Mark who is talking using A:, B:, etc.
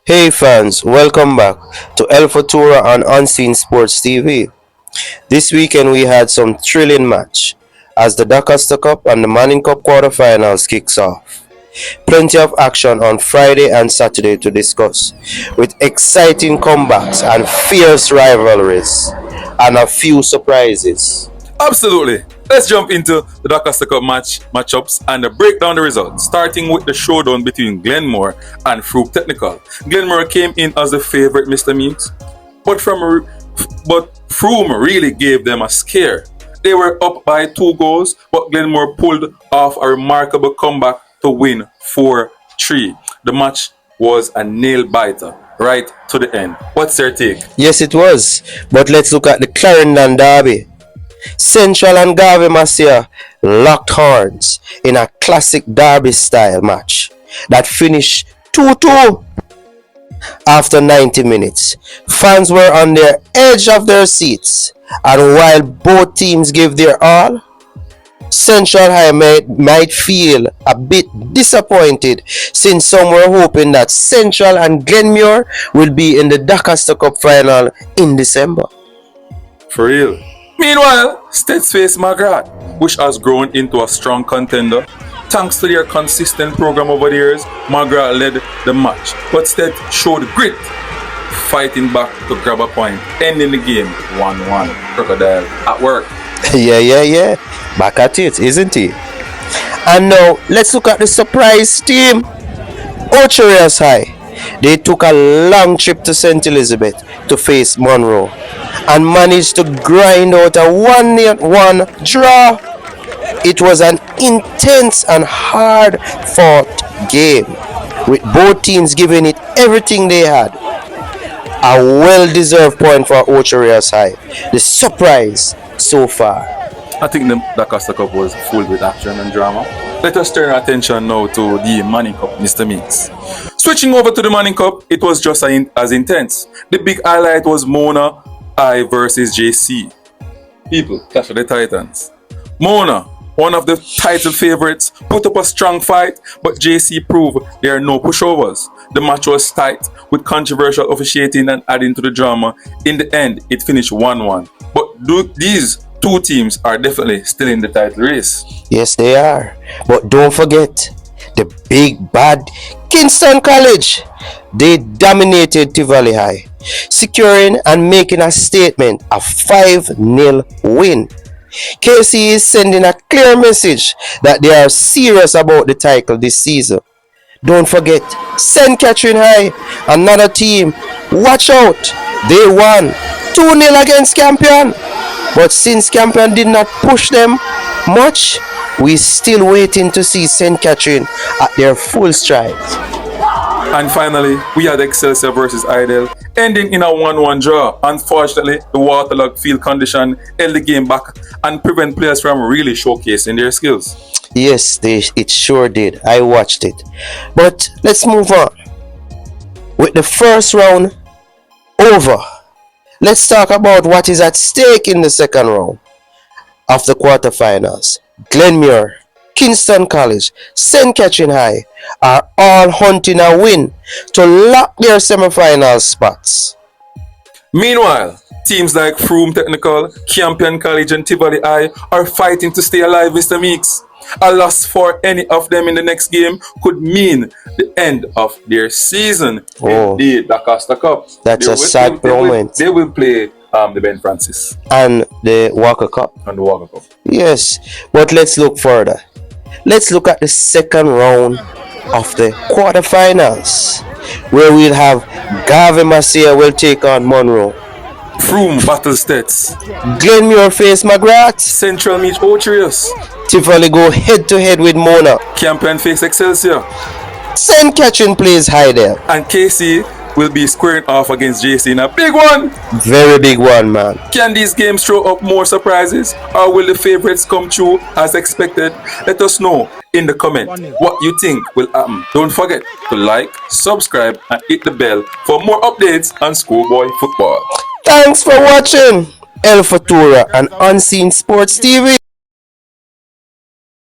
A: Hey fans, welcome back to El Futuro on Unseen Sports TV. This weekend we had some thrilling match as the DaCosta Cup and the Manning Cup quarterfinals kicks off. Plenty of action on Friday and Saturday to discuss, with exciting comebacks and fierce rivalries, and a few surprises.
B: Absolutely. Let's jump into the DaCosta Cup matchups and break down the results, starting with the showdown between Glenmuir and Frome Technical. Glenmuir came in as the favorite, Mr. Meeks, but Frome really gave them a scare. They were up by 2 goals, but Glenmuir pulled off a remarkable comeback to win 4-3. The match was a nail-biter right to the end. What's your take?
A: Yes, it was, but let's look at the Clarendon derby. Central and Garvey Maceo locked horns in a classic derby style match that finished 2-2. After 90 minutes, fans were on the edge of their seats, and while both teams gave their all, Central High might feel a bit disappointed, since some were hoping that Central and Glenmuir will be in the DaCosta Cup final in December.
B: For real. Meanwhile, STETHS face McGrath, which has grown into a strong contender. Thanks to their consistent program over the years, McGrath led the match, but STETHS showed grit, fighting back to grab a point, ending the game 1-1. Crocodile at work.
A: Yeah. Back at it, isn't he? And now, let's look at the surprise team. Ocho Rios High. They took a long trip to St. Elizabeth to face Munro and managed to grind out a 1-1 draw. It was an intense and hard-fought game, with both teams giving it everything they had. A well-deserved point for Ocho Rios High, the surprise so far.
B: I think the DaCosta Cup was full with action and drama. Let us turn our attention now to the Manning Cup, Mr. Meeks. Switching over to the Manning Cup, it was just as intense. The big highlight was Mona I versus JC. People, Clash of the Titans. Mona, one of the title favorites, put up a strong fight, but JC proved there are no pushovers. The match was tight, with controversial officiating and adding to the drama. In the end, it finished 1-1. But these two teams are definitely still in the title race.
A: Yes, they are. But don't forget, the big bad Kingston College. They dominated Tivoli High, securing and making a statement, a 5-0 win. KC is sending a clear message that they are serious about the title this season. Don't forget, St. Catherine High, another team. Watch out, they won 2-0 against Campion. But since Campion did not push them much, we're still waiting to see St. Catherine at their full stride.
B: And finally, we had Excelsior versus Hydel, ending in a 1-1 draw. Unfortunately, the waterlogged field condition held the game back and prevent players from really showcasing their skills.
A: Yes, it sure did. I watched it. But let's move on. With the first round over, let's talk about what is at stake in the second round of the quarterfinals. Glenmuir, Kingston College, St. Catherine High are all hunting a win to lock their semi-final spots.
B: Meanwhile, teams like Frome Technical, Campion College and Tivoli High are fighting to stay alive, Mr. Meeks. A loss for any of them in the next game could mean the end of their season in the DaCosta Cup.
A: That's a sad moment.
B: They will play the Ben Francis
A: and the Walker Cup. Yes, but let's look further. Let's look at the second round of the quarterfinals, where we'll have Garvey Maceo will take on Munro.
B: Frome battle STETHS.
A: Glenmuir face McGrath.
B: Central meet Ocho Rios.
A: Tivoli go head-to-head with Mona.
B: Campion face Excelsior.
A: St. Catherine plays Hydel.
B: And KC will be squaring off against JC in a big one.
A: Very big one, man.
B: Can these games throw up more surprises, or will the favorites come true as expected? Let us know in the comment what you think will happen. Don't forget to like, subscribe and hit the bell for more updates on schoolboy football.
A: Thanks for watching El Futuro and Unseen Sports TV.